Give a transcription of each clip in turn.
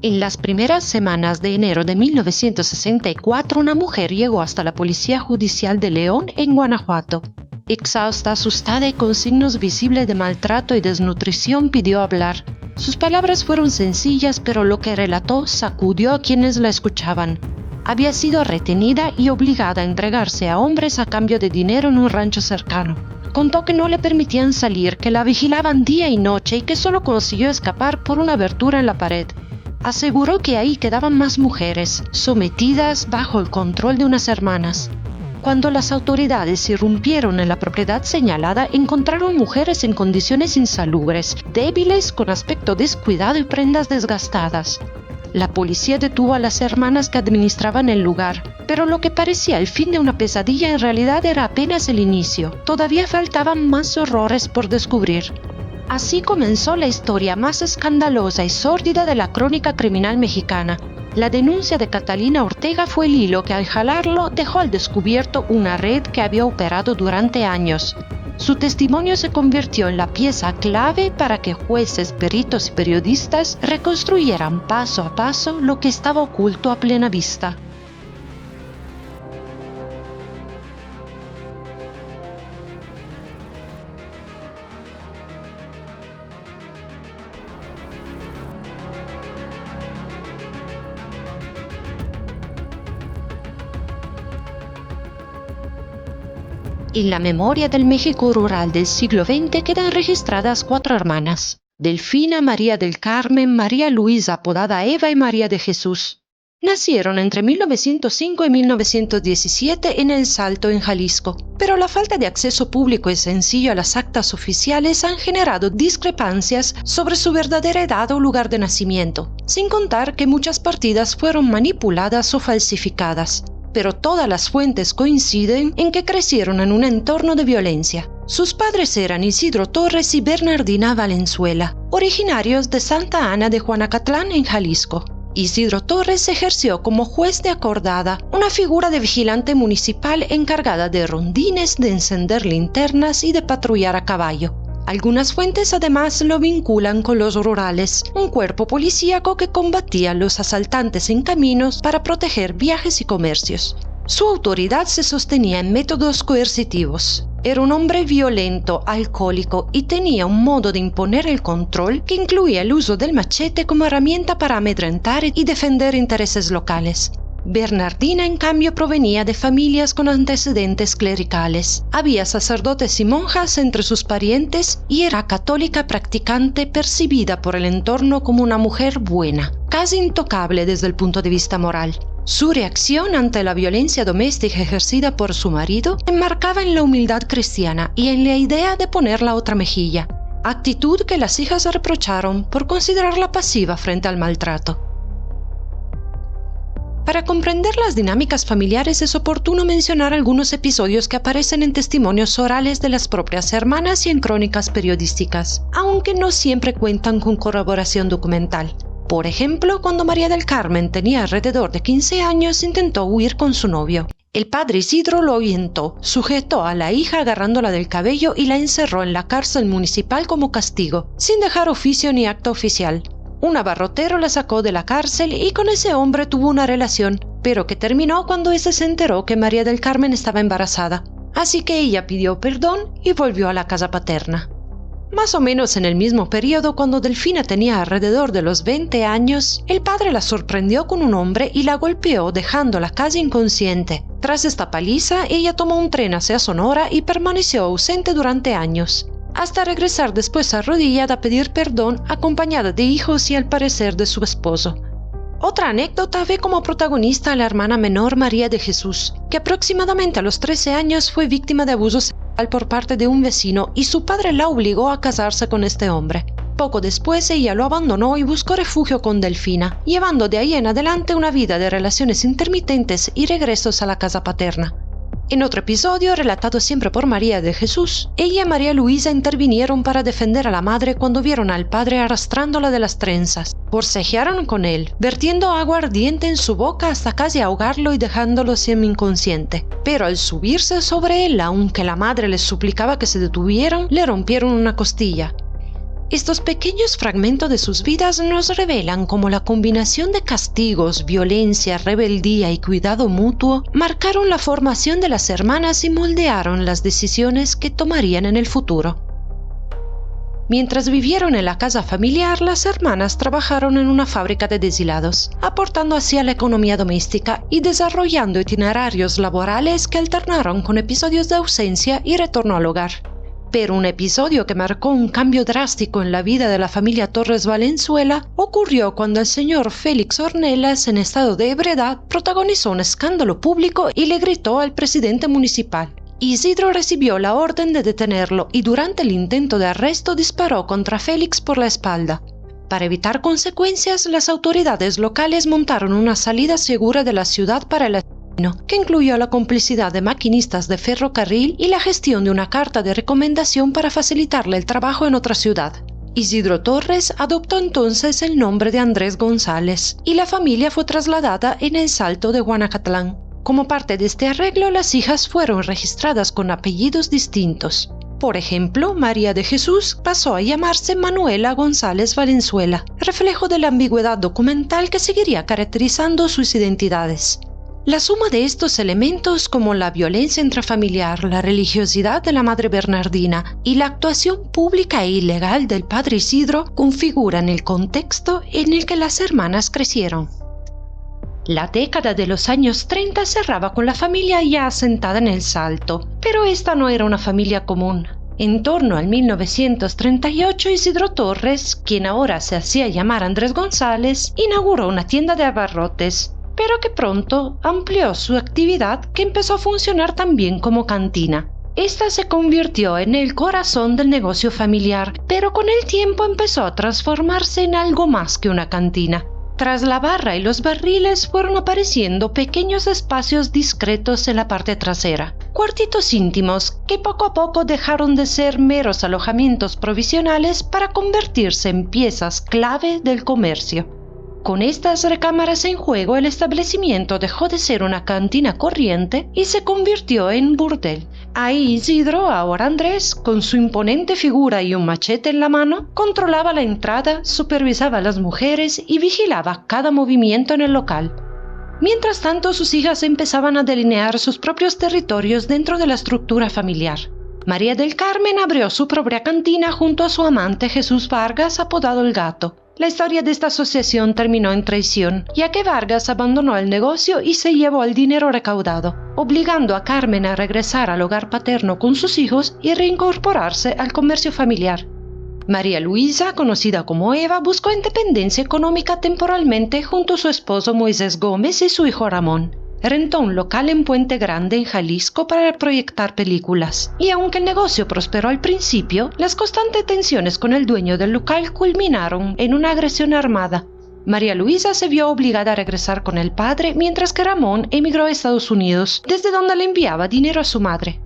En las primeras semanas de enero de 1964, una mujer llegó hasta la Policía Judicial de León, en Guanajuato. Exhausta, asustada y con signos visibles de maltrato y desnutrición, pidió hablar. Sus palabras fueron sencillas, pero lo que relató sacudió a quienes la escuchaban. Había sido retenida y obligada a entregarse a hombres a cambio de dinero en un rancho cercano. Contó que no le permitían salir, que la vigilaban día y noche y que solo consiguió escapar por una abertura en la pared. Aseguró que ahí quedaban más mujeres, sometidas bajo el control de unas hermanas. Cuando las autoridades irrumpieron en la propiedad señalada, encontraron mujeres en condiciones insalubres, débiles, con aspecto descuidado y prendas desgastadas. La policía detuvo a las hermanas que administraban el lugar, pero lo que parecía el fin de una pesadilla en realidad era apenas el inicio. Todavía faltaban más horrores por descubrir. Así comenzó la historia más escandalosa y sórdida de la crónica criminal mexicana. La denuncia de Catalina Ortega fue el hilo que, al jalarlo, dejó al descubierto una red que había operado durante años. Su testimonio se convirtió en la pieza clave para que jueces, peritos y periodistas reconstruyeran paso a paso lo que estaba oculto a plena vista. En la memoria del México rural del siglo XX quedan registradas 4 hermanas: Delfina, María del Carmen, María Luisa apodada Eva y María de Jesús. Nacieron entre 1905 y 1917 en El Salto, en Jalisco, pero la falta de acceso público y sencillo a las actas oficiales han generado discrepancias sobre su verdadera edad o lugar de nacimiento, sin contar que muchas partidas fueron manipuladas o falsificadas. Pero todas las fuentes coinciden en que crecieron en un entorno de violencia. Sus padres eran Isidro Torres y Bernardina Valenzuela, originarios de Santa Ana de Juanacatlán, en Jalisco. Isidro Torres ejerció como juez de acordada, una figura de vigilante municipal encargada de rondines, de encender linternas y de patrullar a caballo. Algunas fuentes además lo vinculan con los rurales, un cuerpo policíaco que combatía a los asaltantes en caminos para proteger viajes y comercios. Su autoridad se sostenía en métodos coercitivos. Era un hombre violento, alcohólico y tenía un modo de imponer el control que incluía el uso del machete como herramienta para amedrentar y defender intereses locales. Bernardina, en cambio, provenía de familias con antecedentes clericales. Había sacerdotes y monjas entre sus parientes y era católica practicante, percibida por el entorno como una mujer buena, casi intocable desde el punto de vista moral. Su reacción ante la violencia doméstica ejercida por su marido se enmarcaba en la humildad cristiana y en la idea de poner la otra mejilla, actitud que las hijas reprocharon por considerarla pasiva frente al maltrato. Para comprender las dinámicas familiares es oportuno mencionar algunos episodios que aparecen en testimonios orales de las propias hermanas y en crónicas periodísticas, aunque no siempre cuentan con corroboración documental. Por ejemplo, cuando María del Carmen tenía alrededor de 15 años, intentó huir con su novio. El padre Isidro lo ahuyentó, sujetó a la hija agarrándola del cabello y la encerró en la cárcel municipal como castigo, sin dejar oficio ni acta oficial. Un abarrotero la sacó de la cárcel y con ese hombre tuvo una relación, pero que terminó cuando éste se enteró que María del Carmen estaba embarazada. Así que ella pidió perdón y volvió a la casa paterna. Más o menos en el mismo periodo, cuando Delfina tenía alrededor de los 20 años, el padre la sorprendió con un hombre y la golpeó, dejándola casi inconsciente. Tras esta paliza, ella tomó un tren hacia Sonora y permaneció ausente durante años, hasta regresar después arrodillada a pedir perdón, acompañada de hijos y al parecer de su esposo. Otra anécdota ve como protagonista a la hermana menor María de Jesús, que aproximadamente a los 13 años fue víctima de abuso sexual por parte de un vecino y su padre la obligó a casarse con este hombre. Poco después ella lo abandonó y buscó refugio con Delfina, llevando de ahí en adelante una vida de relaciones intermitentes y regresos a la casa paterna. En otro episodio, relatado siempre por María de Jesús, ella y María Luisa intervinieron para defender a la madre cuando vieron al padre arrastrándola de las trenzas. Forcejearon con él, vertiendo agua ardiente en su boca hasta casi ahogarlo y dejándolo semi-inconsciente. Pero al subirse sobre él, aunque la madre les suplicaba que se detuvieran, le rompieron una costilla. Estos pequeños fragmentos de sus vidas nos revelan cómo la combinación de castigos, violencia, rebeldía y cuidado mutuo marcaron la formación de las hermanas y moldearon las decisiones que tomarían en el futuro. Mientras vivieron en la casa familiar, las hermanas trabajaron en una fábrica de deshilados, aportando así a la economía doméstica y desarrollando itinerarios laborales que alternaron con episodios de ausencia y retorno al hogar. Pero un episodio que marcó un cambio drástico en la vida de la familia Torres Valenzuela ocurrió cuando el señor Félix Ornelas, en estado de ebriedad, protagonizó un escándalo público y le gritó al presidente municipal. Isidro recibió la orden de detenerlo y durante el intento de arresto disparó contra Félix por la espalda. Para evitar consecuencias, las autoridades locales montaron una salida segura de la ciudad para el asesino, que incluyó la complicidad de maquinistas de ferrocarril y la gestión de una carta de recomendación para facilitarle el trabajo en otra ciudad. Isidro Torres adoptó entonces el nombre de Andrés González y la familia fue trasladada en El Salto de Guanacatlán. Como parte de este arreglo, las hijas fueron registradas con apellidos distintos. Por ejemplo, María de Jesús pasó a llamarse Manuela González Valenzuela, reflejo de la ambigüedad documental que seguiría caracterizando sus identidades. La suma de estos elementos, como la violencia intrafamiliar, la religiosidad de la madre Bernardina y la actuación pública e ilegal del padre Isidro, configuran el contexto en el que las hermanas crecieron. La década de los años 30 cerraba con la familia ya asentada en El Salto, pero esta no era una familia común. En torno al 1938, Isidro Torres, quien ahora se hacía llamar Andrés González, inauguró una tienda de abarrotes, pero que pronto amplió su actividad, que empezó a funcionar también como cantina. Esta se convirtió en el corazón del negocio familiar, pero con el tiempo empezó a transformarse en algo más que una cantina. Tras la barra y los barriles fueron apareciendo pequeños espacios discretos en la parte trasera, cuartitos íntimos que poco a poco dejaron de ser meros alojamientos provisionales para convertirse en piezas clave del comercio. Con estas recámaras en juego, el establecimiento dejó de ser una cantina corriente y se convirtió en burdel. Ahí Isidro, ahora Andrés, con su imponente figura y un machete en la mano, controlaba la entrada, supervisaba a las mujeres y vigilaba cada movimiento en el local. Mientras tanto, sus hijas empezaban a delinear sus propios territorios dentro de la estructura familiar. María del Carmen abrió su propia cantina junto a su amante Jesús Vargas, apodado El Gato. La historia de esta asociación terminó en traición, ya que Vargas abandonó el negocio y se llevó el dinero recaudado, obligando a Carmen a regresar al hogar paterno con sus hijos y reincorporarse al comercio familiar. María Luisa, conocida como Eva, buscó independencia económica temporalmente junto a su esposo Moisés Gómez y su hijo Ramón. Rentó un local en Puente Grande, en Jalisco, para proyectar películas. Y aunque el negocio prosperó al principio, las constantes tensiones con el dueño del local culminaron en una agresión armada. María Luisa se vio obligada a regresar con el padre, mientras que Ramón emigró a Estados Unidos, desde donde le enviaba dinero a su madre.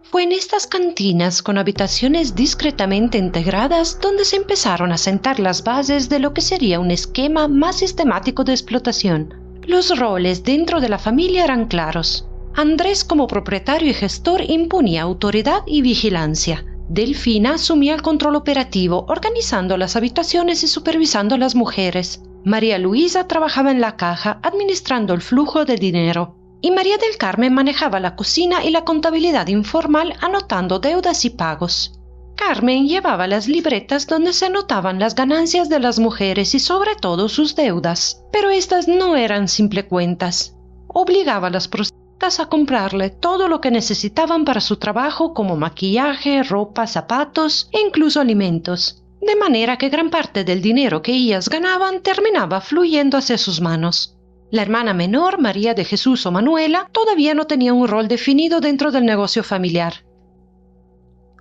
Fue en estas cantinas con habitaciones discretamente integradas donde se empezaron a sentar las bases de lo que sería un esquema más sistemático de explotación. Los roles dentro de la familia eran claros. Andrés, como propietario y gestor, imponía autoridad y vigilancia. Delfina asumía el control operativo, organizando las habitaciones y supervisando a las mujeres. María Luisa trabajaba en la caja, administrando el flujo de dinero. Y María del Carmen manejaba la cocina y la contabilidad informal, anotando deudas y pagos. Carmen llevaba las libretas donde se anotaban las ganancias de las mujeres y sobre todo sus deudas. Pero estas no eran simples cuentas. Obligaba a las prostitutas a comprarle todo lo que necesitaban para su trabajo, como maquillaje, ropa, zapatos e incluso alimentos. De manera que gran parte del dinero que ellas ganaban terminaba fluyendo hacia sus manos. La hermana menor, María de Jesús o Manuela, todavía no tenía un rol definido dentro del negocio familiar.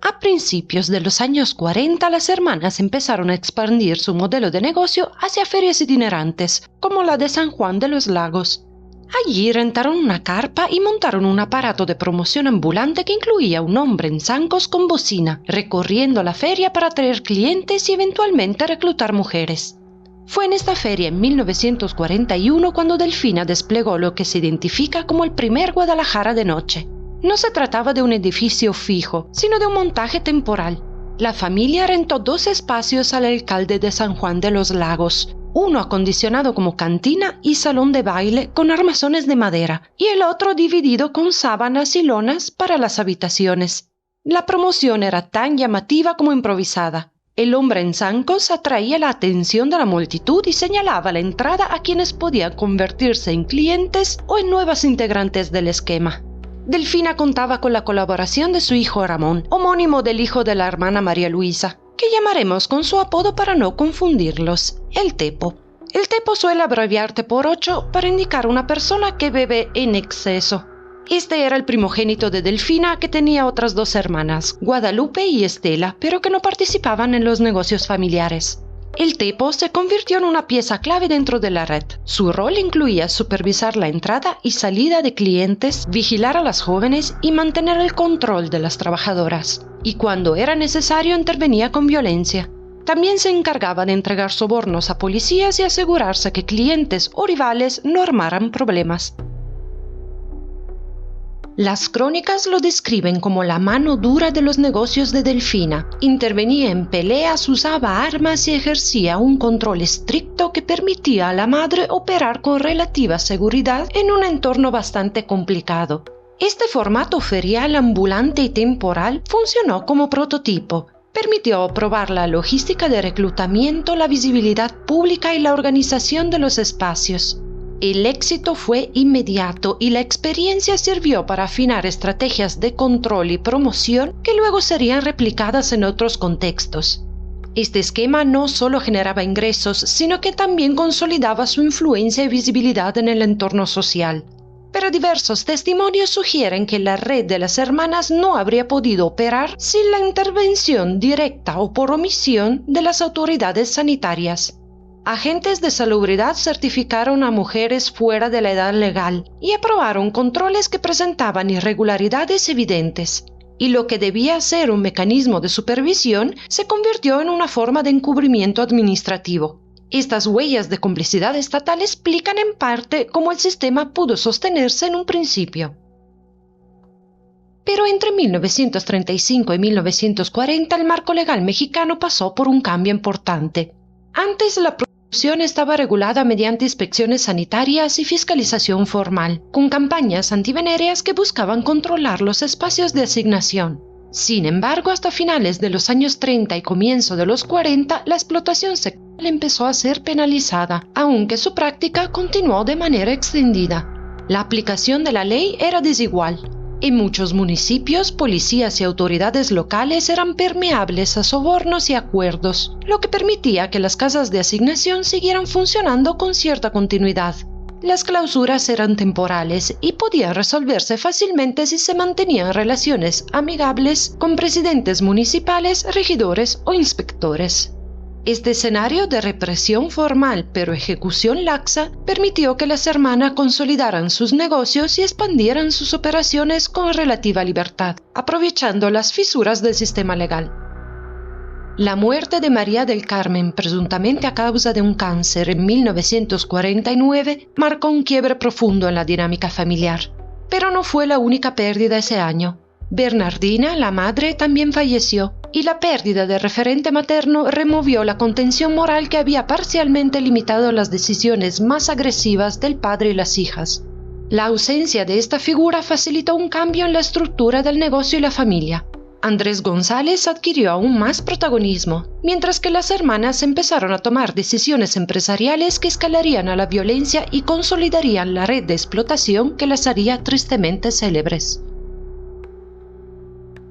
A principios de los años 40, las hermanas empezaron a expandir su modelo de negocio hacia ferias itinerantes, como la de San Juan de los Lagos. Allí rentaron una carpa y montaron un aparato de promoción ambulante que incluía un hombre en zancos con bocina, recorriendo la feria para atraer clientes y eventualmente reclutar mujeres. Fue en esta feria en 1941 cuando Delfina desplegó lo que se identifica como el primer Guadalajara de noche. No se trataba de un edificio fijo, sino de un montaje temporal. La familia rentó 2 espacios al alcalde de San Juan de los Lagos, uno acondicionado como cantina y salón de baile con armazones de madera, y el otro dividido con sábanas y lonas para las habitaciones. La promoción era tan llamativa como improvisada. El hombre en zancos atraía la atención de la multitud y señalaba la entrada a quienes podían convertirse en clientes o en nuevas integrantes del esquema. Delfina contaba con la colaboración de su hijo Ramón, homónimo del hijo de la hermana María Luisa, que llamaremos con su apodo para no confundirlos, el Tepo. El Tepo suele abreviarte por 8 para indicar una persona que bebe en exceso. Este era el primogénito de Delfina, que tenía otras 2 hermanas, Guadalupe y Estela, pero que no participaban en los negocios familiares. El Tepo se convirtió en una pieza clave dentro de la red. Su rol incluía supervisar la entrada y salida de clientes, vigilar a las jóvenes y mantener el control de las trabajadoras. Y cuando era necesario intervenía con violencia. También se encargaba de entregar sobornos a policías y asegurarse que clientes o rivales no armaran problemas. Las crónicas lo describen como la mano dura de los negocios de Delfina. Intervenía en peleas, usaba armas y ejercía un control estricto que permitía a la madre operar con relativa seguridad en un entorno bastante complicado. Este formato ferial ambulante y temporal funcionó como prototipo. Permitió probar la logística de reclutamiento, la visibilidad pública y la organización de los espacios. El éxito fue inmediato y la experiencia sirvió para afinar estrategias de control y promoción que luego serían replicadas en otros contextos. Este esquema no solo generaba ingresos, sino que también consolidaba su influencia y visibilidad en el entorno social. Pero diversos testimonios sugieren que la red de las hermanas no habría podido operar sin la intervención directa o por omisión de las autoridades sanitarias. Agentes de salubridad certificaron a mujeres fuera de la edad legal y aprobaron controles que presentaban irregularidades evidentes. Y lo que debía ser un mecanismo de supervisión se convirtió en una forma de encubrimiento administrativo. Estas huellas de complicidad estatal explican en parte cómo el sistema pudo sostenerse en un principio. Pero entre 1935 y 1940 el marco legal mexicano pasó por un cambio importante. Antes la prostitución estaba regulada mediante inspecciones sanitarias y fiscalización formal, con campañas antivenéreas que buscaban controlar los espacios de asignación. Sin embargo, hasta finales de los años 30 y comienzo de los 40, la explotación sexual empezó a ser penalizada, aunque su práctica continuó de manera extendida. La aplicación de la ley era desigual. En muchos municipios, policías y autoridades locales eran permeables a sobornos y acuerdos, lo que permitía que las casas de asignación siguieran funcionando con cierta continuidad. Las clausuras eran temporales y podían resolverse fácilmente si se mantenían relaciones amigables con presidentes municipales, regidores o inspectores. Este escenario de represión formal pero ejecución laxa permitió que las hermanas consolidaran sus negocios y expandieran sus operaciones con relativa libertad, aprovechando las fisuras del sistema legal. La muerte de María del Carmen, presuntamente a causa de un cáncer en 1949, marcó un quiebre profundo en la dinámica familiar. Pero no fue la única pérdida ese año. Bernardina, la madre, también falleció, y la pérdida de referente materno removió la contención moral que había parcialmente limitado las decisiones más agresivas del padre y las hijas. La ausencia de esta figura facilitó un cambio en la estructura del negocio y la familia. Andrés González adquirió aún más protagonismo, mientras que las hermanas empezaron a tomar decisiones empresariales que escalarían a la violencia y consolidarían la red de explotación que las haría tristemente célebres.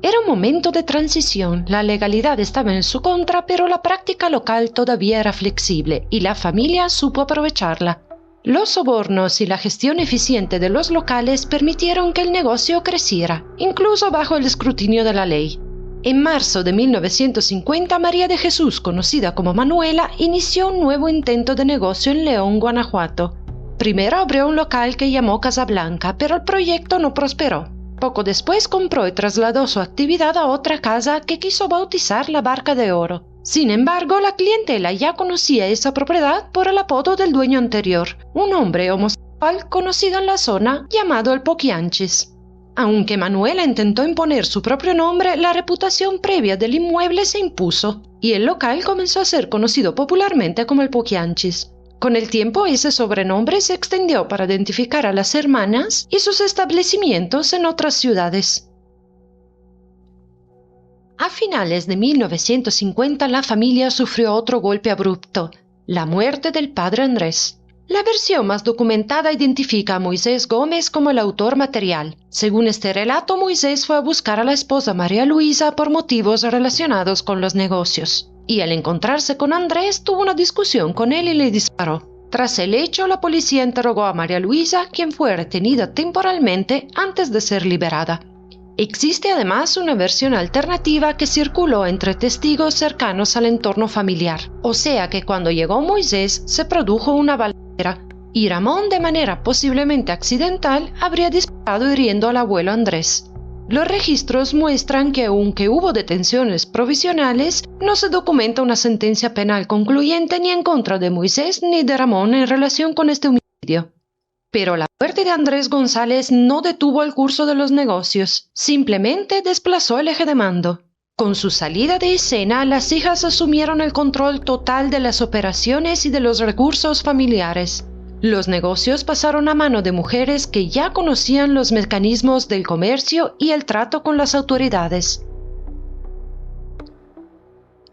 Era un momento de transición, la legalidad estaba en su contra, pero la práctica local todavía era flexible y la familia supo aprovecharla. Los sobornos y la gestión eficiente de los locales permitieron que el negocio creciera, incluso bajo el escrutinio de la ley. En marzo de 1950, María de Jesús, conocida como Manuela, inició un nuevo intento de negocio en León, Guanajuato. Primero abrió un local que llamó Casablanca, pero el proyecto no prosperó. Poco después compró y trasladó su actividad a otra casa que quiso bautizar la Barca de Oro. Sin embargo, la clientela ya conocía esa propiedad por el apodo del dueño anterior, un hombre homosexual conocido en la zona llamado el Poquianchis. Aunque Manuela intentó imponer su propio nombre, la reputación previa del inmueble se impuso y el local comenzó a ser conocido popularmente como el Poquianchis. Con el tiempo, ese sobrenombre se extendió para identificar a las hermanas y sus establecimientos en otras ciudades. A finales de 1950, la familia sufrió otro golpe abrupto: la muerte del padre Andrés. La versión más documentada identifica a Moisés Gómez como el autor material. Según este relato, Moisés fue a buscar a la esposa María Luisa por motivos relacionados con los negocios, y al encontrarse con Andrés tuvo una discusión con él y le disparó. Tras el hecho, la policía interrogó a María Luisa, quien fue retenida temporalmente antes de ser liberada. Existe además una versión alternativa que circuló entre testigos cercanos al entorno familiar, o sea que cuando llegó Moisés se produjo una balacera y Ramón, de manera posiblemente accidental, habría disparado hiriendo al abuelo Andrés. Los registros muestran que aunque hubo detenciones provisionales, no se documenta una sentencia penal concluyente ni en contra de Moisés ni de Ramón en relación con este homicidio. Pero la muerte de Andrés González no detuvo el curso de los negocios, simplemente desplazó el eje de mando. Con su salida de escena, las hijas asumieron el control total de las operaciones y de los recursos familiares. Los negocios pasaron a mano de mujeres que ya conocían los mecanismos del comercio y el trato con las autoridades.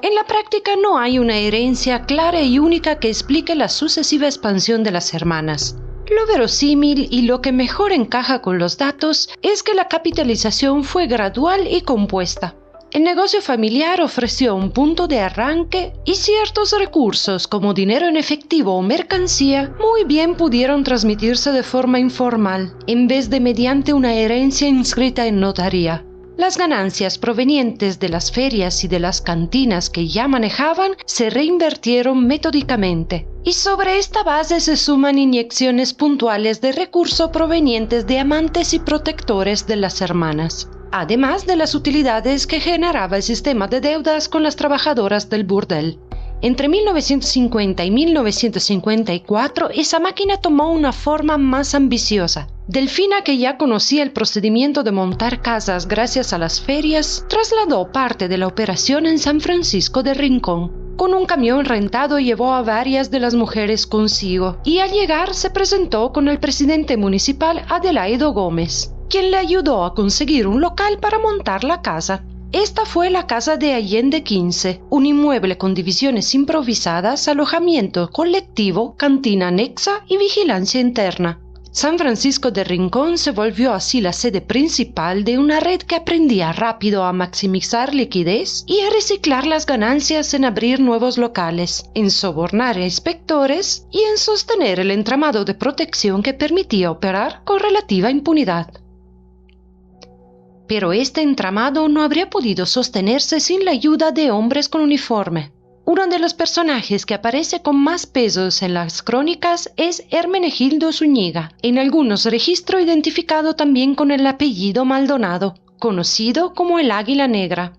En la práctica no hay una herencia clara y única que explique la sucesiva expansión de las hermanas. Lo verosímil y lo que mejor encaja con los datos es que la capitalización fue gradual y compuesta. El negocio familiar ofreció un punto de arranque y ciertos recursos como dinero en efectivo o mercancía muy bien pudieron transmitirse de forma informal, en vez de mediante una herencia inscrita en notaría. Las ganancias provenientes de las ferias y de las cantinas que ya manejaban se reinvirtieron metódicamente, y sobre esta base se suman inyecciones puntuales de recursos provenientes de amantes y protectores de las hermanas, además de las utilidades que generaba el sistema de deudas con las trabajadoras del burdel. Entre 1950 y 1954, esa máquina tomó una forma más ambiciosa. Delfina, que ya conocía el procedimiento de montar casas gracias a las ferias, trasladó parte de la operación en San Francisco de Rincón. Con un camión rentado llevó a varias de las mujeres consigo y al llegar se presentó con el presidente municipal Adelaido Gómez, quien le ayudó a conseguir un local para montar la casa. Esta fue la casa de Allende 15, un inmueble con divisiones improvisadas, alojamiento colectivo, cantina anexa y vigilancia interna. San Francisco de Rincón se volvió así la sede principal de una red que aprendía rápido a maximizar liquidez y a reciclar las ganancias en abrir nuevos locales, en sobornar a inspectores y en sostener el entramado de protección que permitía operar con relativa impunidad. Pero este entramado no habría podido sostenerse sin la ayuda de hombres con uniforme. Uno de los personajes que aparece con más pesos en las crónicas es Hermenegildo Zúñiga, en algunos registros identificado también con el apellido Maldonado, conocido como el Águila Negra.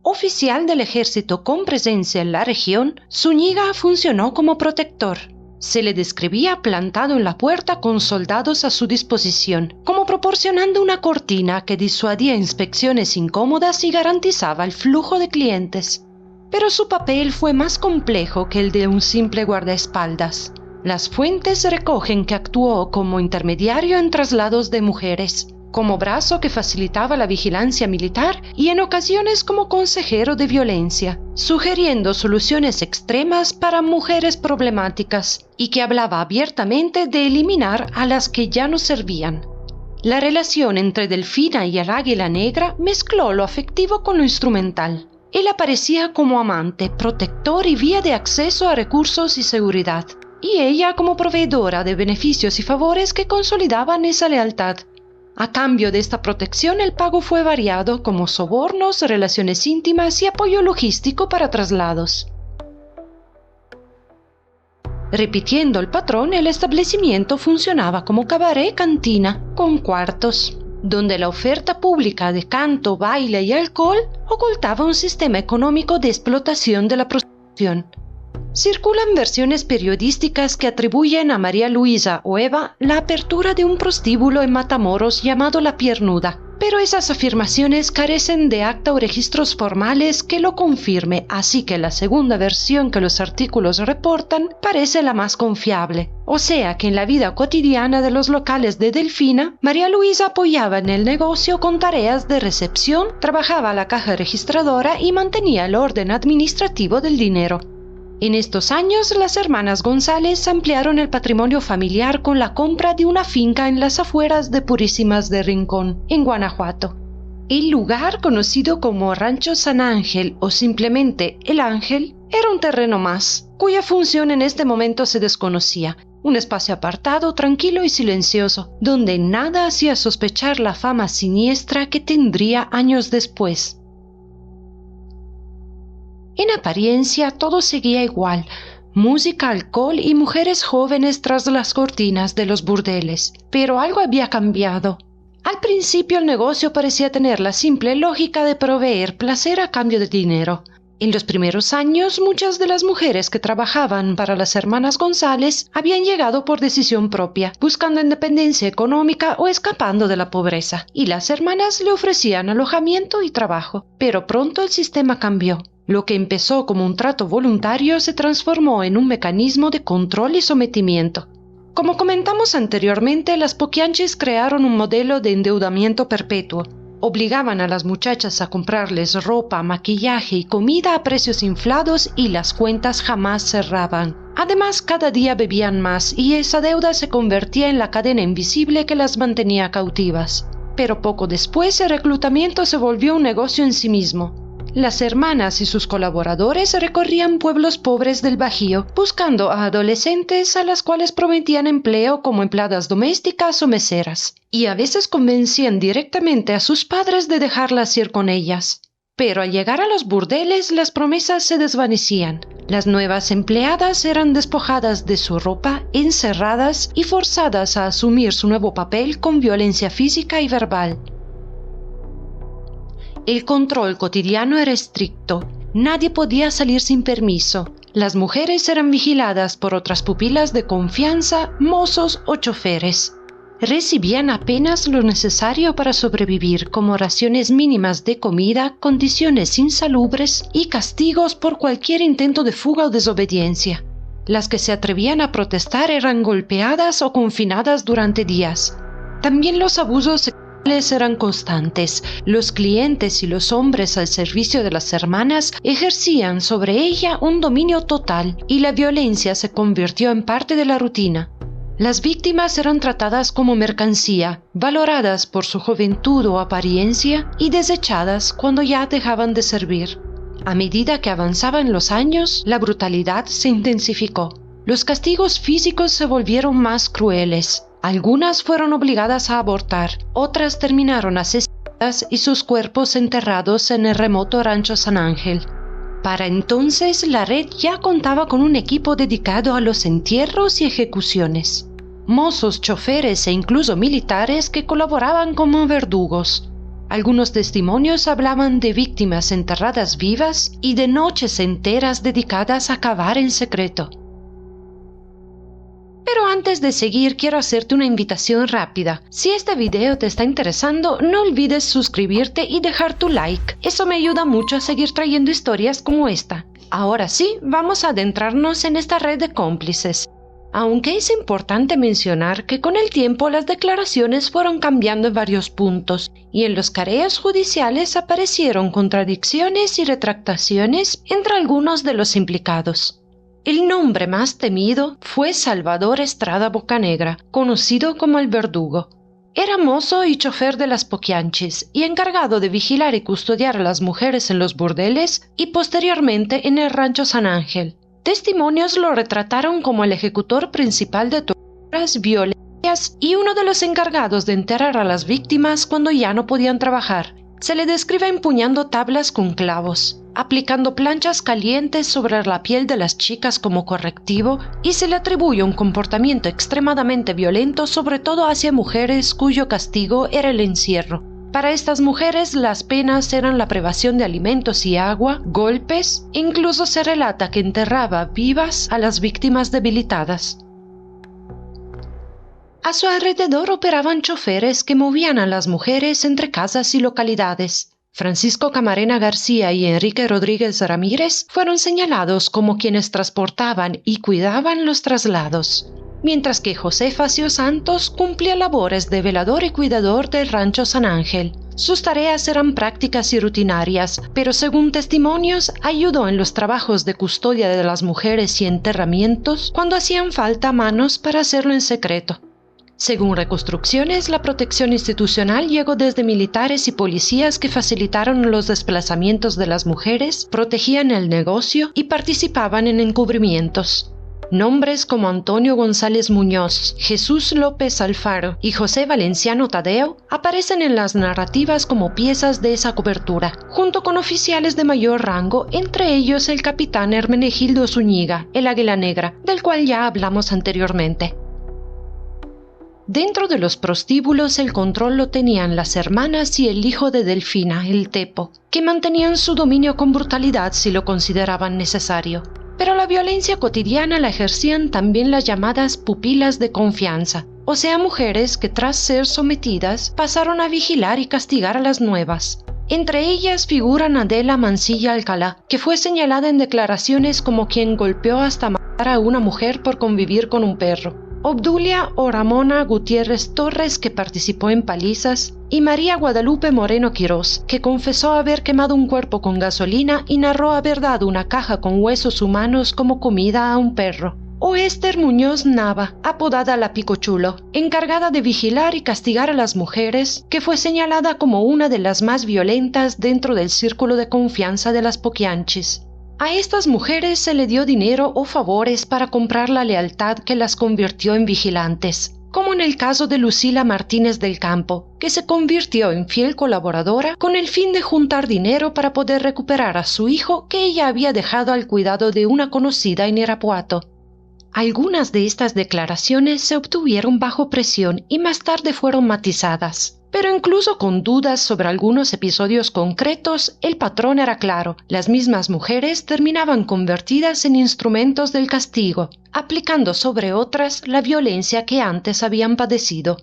Oficial del ejército con presencia en la región, Zúñiga funcionó como protector. Se le describía plantado en la puerta con soldados a su disposición, como proporcionando una cortina que disuadía inspecciones incómodas y garantizaba el flujo de clientes. Pero su papel fue más complejo que el de un simple guardaespaldas. Las fuentes recogen que actuó como intermediario en traslados de mujeres, como brazo que facilitaba la vigilancia militar y en ocasiones como consejero de violencia, sugiriendo soluciones extremas para mujeres problemáticas y que hablaba abiertamente de eliminar a las que ya no servían. La relación entre Delfina y el Águila Negra mezcló lo afectivo con lo instrumental. Él aparecía como amante, protector y vía de acceso a recursos y seguridad, y ella como proveedora de beneficios y favores que consolidaban esa lealtad. A cambio de esta protección, el pago fue variado, como sobornos, relaciones íntimas y apoyo logístico para traslados. Repitiendo el patrón, el establecimiento funcionaba como cabaret-cantina, con cuartos, donde la oferta pública de canto, baile y alcohol ocultaba un sistema económico de explotación de la prostitución. Circulan versiones periodísticas que atribuyen a María Luisa o Eva la apertura de un prostíbulo en Matamoros llamado La Piernuda, pero esas afirmaciones carecen de acta o registros formales que lo confirme, así que la segunda versión que los artículos reportan parece la más confiable. O sea que en la vida cotidiana de los locales de Delfina, María Luisa apoyaba en el negocio con tareas de recepción, trabajaba a la caja registradora y mantenía el orden administrativo del dinero. En estos años, las hermanas González ampliaron el patrimonio familiar con la compra de una finca en las afueras de Purísimas de Rincón, en Guanajuato. El lugar, conocido como Rancho San Ángel o simplemente El Ángel, era un terreno más, cuya función en este momento se desconocía. Un espacio apartado, tranquilo y silencioso, donde nada hacía sospechar la fama siniestra que tendría años después. En apariencia todo seguía igual: música, alcohol y mujeres jóvenes tras las cortinas de los burdeles. Pero algo había cambiado. Al principio el negocio parecía tener la simple lógica de proveer placer a cambio de dinero. En los primeros años, muchas de las mujeres que trabajaban para las hermanas González habían llegado por decisión propia, buscando independencia económica o escapando de la pobreza, y las hermanas le ofrecían alojamiento y trabajo. Pero pronto el sistema cambió. Lo que empezó como un trato voluntario se transformó en un mecanismo de control y sometimiento. Como comentamos anteriormente, las Poquianchis crearon un modelo de endeudamiento perpetuo. Obligaban a las muchachas a comprarles ropa, maquillaje y comida a precios inflados y las cuentas jamás cerraban. Además, cada día bebían más y esa deuda se convertía en la cadena invisible que las mantenía cautivas. Pero poco después el reclutamiento se volvió un negocio en sí mismo. Las hermanas y sus colaboradores recorrían pueblos pobres del Bajío, buscando a adolescentes a las cuales prometían empleo como empleadas domésticas o meseras, y a veces convencían directamente a sus padres de dejarlas ir con ellas. Pero al llegar a los burdeles, las promesas se desvanecían. Las nuevas empleadas eran despojadas de su ropa, encerradas y forzadas a asumir su nuevo papel con violencia física y verbal. El control cotidiano era estricto. Nadie podía salir sin permiso. Las mujeres eran vigiladas por otras pupilas de confianza, mozos o choferes. Recibían apenas lo necesario para sobrevivir, como raciones mínimas de comida, condiciones insalubres y castigos por cualquier intento de fuga o desobediencia. Las que se atrevían a protestar eran golpeadas o confinadas durante días. También los abusos sexuales eran constantes. Los clientes y los hombres al servicio de las hermanas ejercían sobre ella un dominio total y la violencia se convirtió en parte de la rutina. Las víctimas eran tratadas como mercancía, valoradas por su juventud o apariencia y desechadas cuando ya dejaban de servir. A medida que avanzaban los años, la brutalidad se intensificó. Los castigos físicos se volvieron más crueles. Algunas fueron obligadas a abortar, otras terminaron asesinadas y sus cuerpos enterrados en el remoto Rancho San Ángel. Para entonces, la red ya contaba con un equipo dedicado a los entierros y ejecuciones. Mozos, choferes e incluso militares que colaboraban como verdugos. Algunos testimonios hablaban de víctimas enterradas vivas y de noches enteras dedicadas a cavar en secreto. Pero antes de seguir, quiero hacerte una invitación rápida. Si este video te está interesando, no olvides suscribirte y dejar tu like. Eso me ayuda mucho a seguir trayendo historias como esta. Ahora sí, vamos a adentrarnos en esta red de cómplices. Aunque es importante mencionar que con el tiempo las declaraciones fueron cambiando en varios puntos y en los careos judiciales aparecieron contradicciones y retractaciones entre algunos de los implicados. El nombre más temido fue Salvador Estrada Bocanegra, conocido como el Verdugo. Era mozo y chofer de las Poquianchis y encargado de vigilar y custodiar a las mujeres en los burdeles y posteriormente en el Rancho San Ángel. Testimonios lo retrataron como el ejecutor principal de torturas, violencias y uno de los encargados de enterrar a las víctimas cuando ya no podían trabajar. Se le describe empuñando tablas con clavos, aplicando planchas calientes sobre la piel de las chicas como correctivo, y se le atribuye un comportamiento extremadamente violento, sobre todo hacia mujeres cuyo castigo era el encierro. Para estas mujeres las penas eran la privación de alimentos y agua, golpes, incluso se relata que enterraba vivas a las víctimas debilitadas. A su alrededor operaban choferes que movían a las mujeres entre casas y localidades. Francisco Camarena García y Enrique Rodríguez Ramírez fueron señalados como quienes transportaban y cuidaban los traslados, mientras que José Facio Santos cumplía labores de velador y cuidador del rancho San Ángel. Sus tareas eran prácticas y rutinarias, pero según testimonios, ayudó en los trabajos de custodia de las mujeres y enterramientos cuando hacían falta manos para hacerlo en secreto. Según reconstrucciones, la protección institucional llegó desde militares y policías que facilitaron los desplazamientos de las mujeres, protegían el negocio y participaban en encubrimientos. Nombres como Antonio González Muñoz, Jesús López Alfaro y José Valenciano Tadeo aparecen en las narrativas como piezas de esa cobertura, junto con oficiales de mayor rango, entre ellos el capitán Hermenegildo Zúñiga, el Águila Negra, del cual ya hablamos anteriormente. Dentro de los prostíbulos el control lo tenían las hermanas y el hijo de Delfina, el Tepo, que mantenían su dominio con brutalidad si lo consideraban necesario. Pero la violencia cotidiana la ejercían también las llamadas pupilas de confianza, o sea, mujeres que tras ser sometidas pasaron a vigilar y castigar a las nuevas. Entre ellas figuran Adela Mancilla Alcalá, que fue señalada en declaraciones como quien golpeó hasta matar a una mujer por convivir con un perro. Obdulia o Ramona Gutiérrez Torres, que participó en palizas, y María Guadalupe Moreno Quirós, que confesó haber quemado un cuerpo con gasolina y narró haber dado una caja con huesos humanos como comida a un perro. O Esther Muñoz Nava, apodada La Picochulo, encargada de vigilar y castigar a las mujeres, que fue señalada como una de las más violentas dentro del círculo de confianza de las Poquianchis. A estas mujeres se le dio dinero o favores para comprar la lealtad que las convirtió en vigilantes, como en el caso de Lucila Martínez del Campo, que se convirtió en fiel colaboradora con el fin de juntar dinero para poder recuperar a su hijo que ella había dejado al cuidado de una conocida en Irapuato. Algunas de estas declaraciones se obtuvieron bajo presión y más tarde fueron matizadas. Pero incluso con dudas sobre algunos episodios concretos, el patrón era claro: las mismas mujeres terminaban convertidas en instrumentos del castigo, aplicando sobre otras la violencia que antes habían padecido.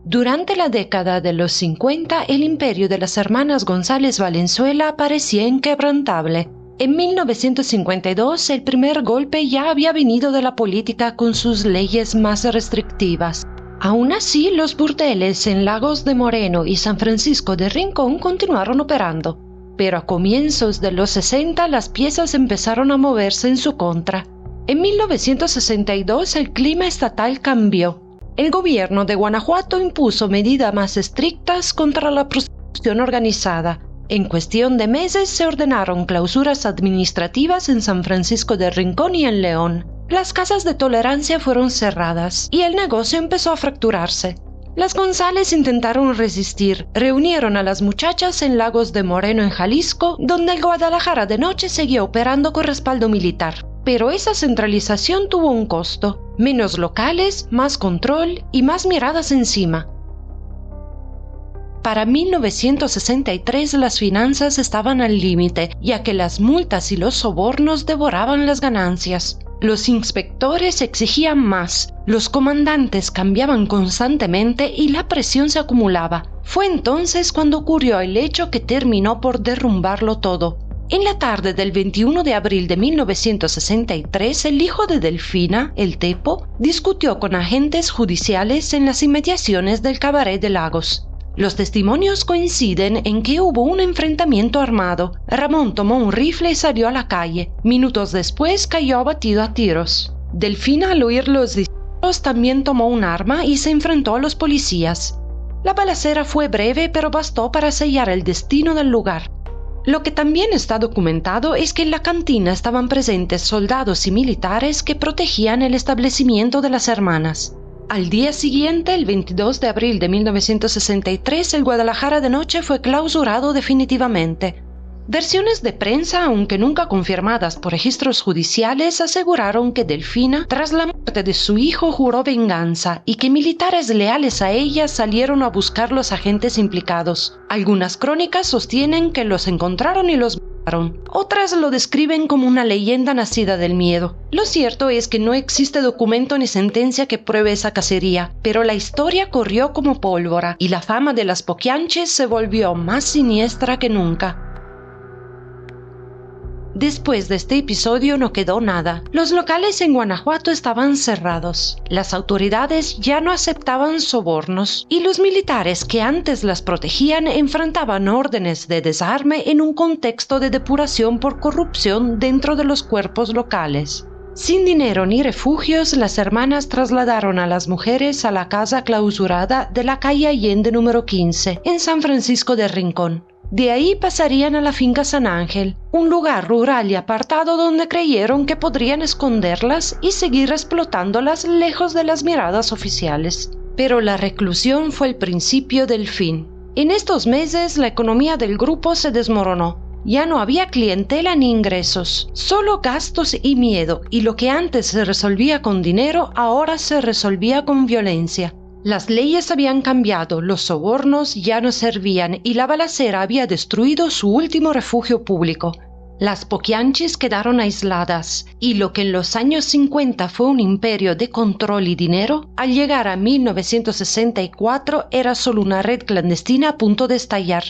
Durante la década de los 50, el imperio de las hermanas González Valenzuela parecía inquebrantable. En 1952, el primer golpe ya había venido de la política con sus leyes más restrictivas. Aún así, los burdeles en Lagos de Moreno y San Francisco de Rincón continuaron operando, pero a comienzos de los 60 las piezas empezaron a moverse en su contra. En 1962 el clima estatal cambió. El gobierno de Guanajuato impuso medidas más estrictas contra la prostitución organizada. En cuestión de meses se ordenaron clausuras administrativas en San Francisco de Rincón y en León. Las casas de tolerancia fueron cerradas y el negocio empezó a fracturarse. Las González intentaron resistir, reunieron a las muchachas en Lagos de Moreno en Jalisco, donde el Guadalajara de noche seguía operando con respaldo militar. Pero esa centralización tuvo un costo: menos locales, más control y más miradas encima. Para 1963 las finanzas estaban al límite, ya que las multas y los sobornos devoraban las ganancias. Los inspectores exigían más, los comandantes cambiaban constantemente y la presión se acumulaba. Fue entonces cuando ocurrió el hecho que terminó por derrumbarlo todo. En la tarde del 21 de abril de 1963, el hijo de Delfina, el Tepo, discutió con agentes judiciales en las inmediaciones del Cabaret de Lagos. Los testimonios coinciden en que hubo un enfrentamiento armado. Ramón tomó un rifle y salió a la calle. Minutos después cayó abatido a tiros. Delfina, al oír los disparos, también tomó un arma y se enfrentó a los policías. La balacera fue breve, pero bastó para sellar el destino del lugar. Lo que también está documentado es que en la cantina estaban presentes soldados y militares que protegían el establecimiento de las hermanas. Al día siguiente, el 22 de abril de 1963, el Guadalajara de noche fue clausurado definitivamente. Versiones de prensa, aunque nunca confirmadas por registros judiciales, aseguraron que Delfina, tras la muerte de su hijo, juró venganza y que militares leales a ella salieron a buscar los agentes implicados. Algunas crónicas sostienen que los encontraron y los mataron. Otras lo describen como una leyenda nacida del miedo. Lo cierto es que no existe documento ni sentencia que pruebe esa cacería, pero la historia corrió como pólvora y la fama de las Poquianches se volvió más siniestra que nunca. Después de este episodio no quedó nada. Los locales en Guanajuato estaban cerrados. Las autoridades ya no aceptaban sobornos y los militares que antes las protegían enfrentaban órdenes de desarme en un contexto de depuración por corrupción dentro de los cuerpos locales. Sin dinero ni refugios, las hermanas trasladaron a las mujeres a la casa clausurada de la calle Allende número 15, en San Francisco de Rincón. De ahí pasarían a la finca San Ángel, un lugar rural y apartado donde creyeron que podrían esconderlas y seguir explotándolas lejos de las miradas oficiales. Pero la reclusión fue el principio del fin. En estos meses la economía del grupo se desmoronó. Ya no había clientela ni ingresos, solo gastos y miedo, y lo que antes se resolvía con dinero ahora se resolvía con violencia. Las leyes habían cambiado, los sobornos ya no servían y la balacera había destruido su último refugio público. Las Poquianches quedaron aisladas y lo que en los años 50 fue un imperio de control y dinero, al llegar a 1964 era solo una red clandestina a punto de estallar.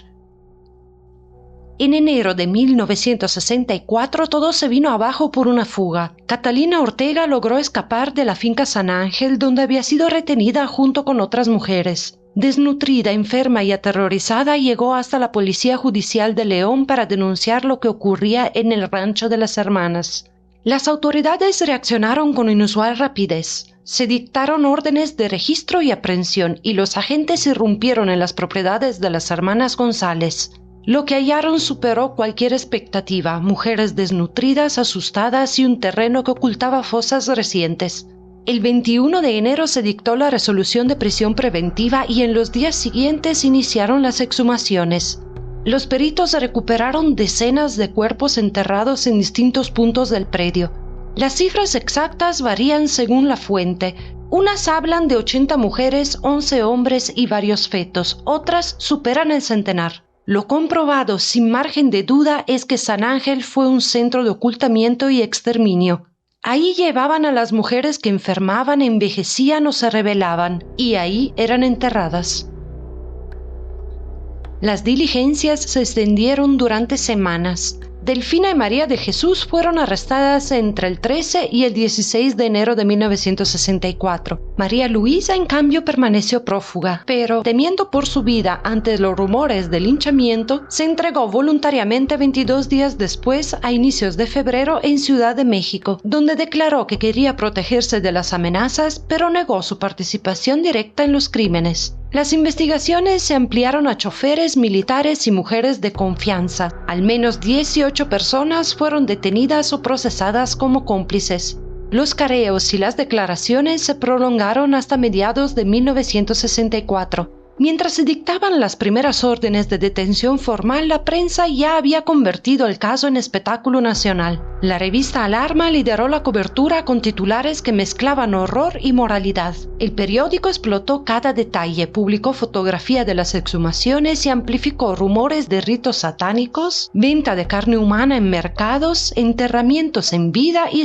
En enero de 1964 todo se vino abajo por una fuga. Catalina Ortega logró escapar de la finca San Ángel, donde había sido retenida junto con otras mujeres. Desnutrida, enferma y aterrorizada, llegó hasta la Policía Judicial de León para denunciar lo que ocurría en el rancho de las hermanas. Las autoridades reaccionaron con inusual rapidez. Se dictaron órdenes de registro y aprehensión y los agentes irrumpieron en las propiedades de las hermanas González. Lo que hallaron superó cualquier expectativa: mujeres desnutridas, asustadas y un terreno que ocultaba fosas recientes. El 21 de enero se dictó la resolución de prisión preventiva y en los días siguientes iniciaron las exhumaciones. Los peritos recuperaron decenas de cuerpos enterrados en distintos puntos del predio. Las cifras exactas varían según la fuente. Unas hablan de 80 mujeres, 11 hombres y varios fetos, otras superan el centenar. Lo comprobado sin margen de duda es que San Ángel fue un centro de ocultamiento y exterminio. Ahí llevaban a las mujeres que enfermaban, envejecían o se rebelaban, y ahí eran enterradas. Las diligencias se extendieron durante semanas. Delfina y María de Jesús fueron arrestadas entre el 13 y el 16 de enero de 1964. María Luisa, en cambio, permaneció prófuga, pero, temiendo por su vida ante los rumores del linchamiento, se entregó voluntariamente 22 días después, a inicios de febrero, en Ciudad de México, donde declaró que quería protegerse de las amenazas, pero negó su participación directa en los crímenes. Las investigaciones se ampliaron a choferes, militares y mujeres de confianza. Al menos 18 personas fueron detenidas o procesadas como cómplices. Los careos y las declaraciones se prolongaron hasta mediados de 1964. Mientras se dictaban las primeras órdenes de detención formal, la prensa ya había convertido el caso en espectáculo nacional. La revista Alarma lideró la cobertura con titulares que mezclaban horror y moralidad. El periódico explotó cada detalle, publicó fotografía de las exhumaciones y amplificó rumores de ritos satánicos, venta de carne humana en mercados, enterramientos en vida y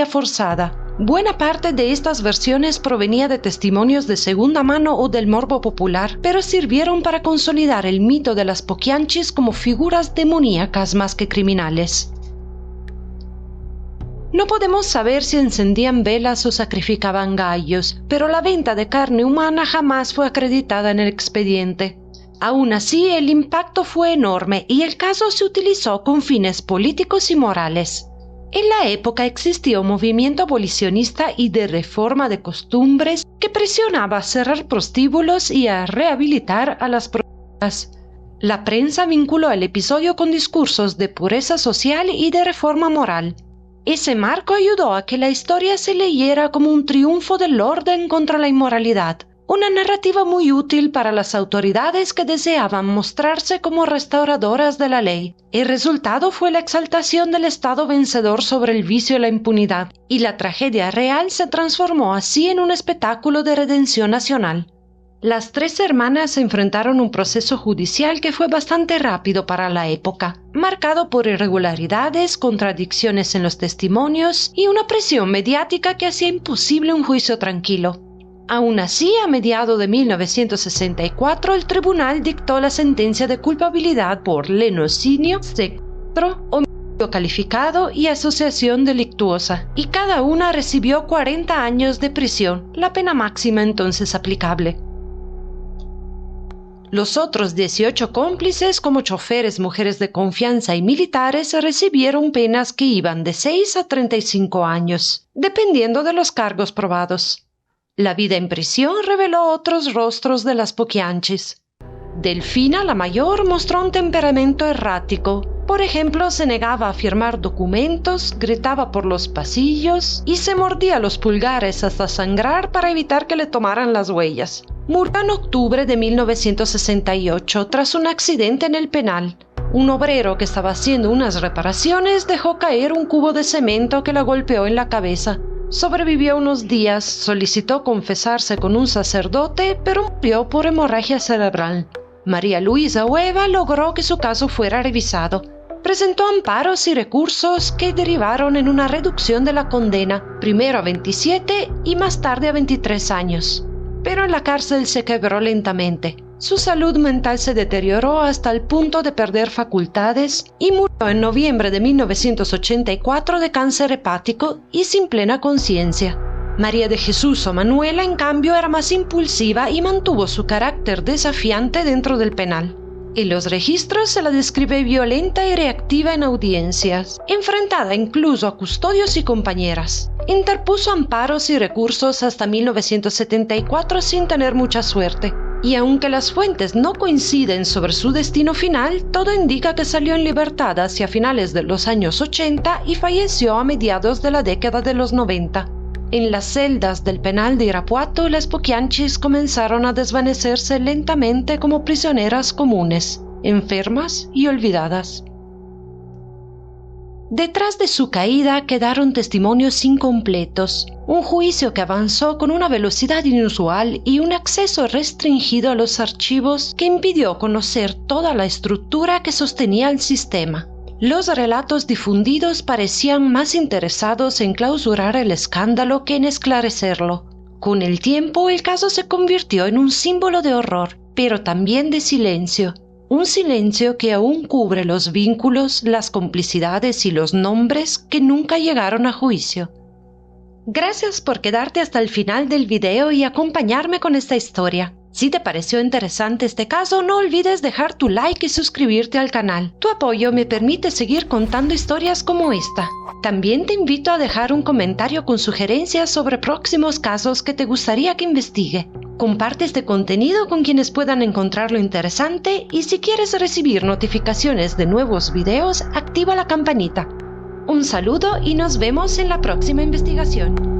forzada. Buena parte de estas versiones provenía de testimonios de segunda mano o del morbo popular, pero sirvieron para consolidar el mito de las Poquianches como figuras demoníacas más que criminales. No podemos saber si encendían velas o sacrificaban gallos, pero la venta de carne humana jamás fue acreditada en el expediente. Aún así, el impacto fue enorme y el caso se utilizó con fines políticos y morales. En la época existía un movimiento abolicionista y de reforma de costumbres que presionaba a cerrar prostíbulos y a rehabilitar a las prostitutas. La prensa vinculó el episodio con discursos de pureza social y de reforma moral. Ese marco ayudó a que la historia se leyera como un triunfo del orden contra la inmoralidad. Una narrativa muy útil para las autoridades que deseaban mostrarse como restauradoras de la ley. El resultado fue la exaltación del Estado vencedor sobre el vicio y la impunidad, y la tragedia real se transformó así en un espectáculo de redención nacional. Las tres hermanas se enfrentaron a un proceso judicial que fue bastante rápido para la época, marcado por irregularidades, contradicciones en los testimonios y una presión mediática que hacía imposible un juicio tranquilo. Aún así, a mediados de 1964, el tribunal dictó la sentencia de culpabilidad por lenocinio, secuestro, homicidio calificado y asociación delictuosa, y cada una recibió 40 años de prisión, la pena máxima entonces aplicable. Los otros 18 cómplices, como choferes, mujeres de confianza y militares, recibieron penas que iban de 6 a 35 años, dependiendo de los cargos probados. La vida en prisión reveló otros rostros de las Poquianchis. Delfina, la mayor, mostró un temperamento errático. Por ejemplo, se negaba a firmar documentos, gritaba por los pasillos y se mordía los pulgares hasta sangrar para evitar que le tomaran las huellas. Murió en octubre de 1968 tras un accidente en el penal. Un obrero que estaba haciendo unas reparaciones dejó caer un cubo de cemento que la golpeó en la cabeza. Sobrevivió unos días, solicitó confesarse con un sacerdote, pero murió por hemorragia cerebral. María Luisa Ueva logró que su caso fuera revisado. Presentó amparos y recursos que derivaron en una reducción de la condena, primero a 27 y más tarde a 23 años. Pero en la cárcel se quebró lentamente. Su salud mental se deterioró hasta el punto de perder facultades y murió en noviembre de 1984 de cáncer hepático y sin plena conciencia. María de Jesús o Manuela, en cambio, era más impulsiva y mantuvo su carácter desafiante dentro del penal. En los registros se la describe violenta y reactiva en audiencias, enfrentada incluso a custodios y compañeras. Interpuso amparos y recursos hasta 1974 sin tener mucha suerte. Y aunque las fuentes no coinciden sobre su destino final, todo indica que salió en libertad hacia finales de los años 80 y falleció a mediados de la década de los 90. En las celdas del penal de Irapuato, las Poquianchis comenzaron a desvanecerse lentamente como prisioneras comunes, enfermas y olvidadas. Detrás de su caída quedaron testimonios incompletos, un juicio que avanzó con una velocidad inusual y un acceso restringido a los archivos que impidió conocer toda la estructura que sostenía el sistema. Los relatos difundidos parecían más interesados en clausurar el escándalo que en esclarecerlo. Con el tiempo, el caso se convirtió en un símbolo de horror, pero también de silencio. Un silencio que aún cubre los vínculos, las complicidades y los nombres que nunca llegaron a juicio. Gracias por quedarte hasta el final del video y acompañarme con esta historia. Si te pareció interesante este caso, no olvides dejar tu like y suscribirte al canal. Tu apoyo me permite seguir contando historias como esta. También te invito a dejar un comentario con sugerencias sobre próximos casos que te gustaría que investigue. Comparte este contenido con quienes puedan encontrarlo interesante y si quieres recibir notificaciones de nuevos videos, activa la campanita. Un saludo y nos vemos en la próxima investigación.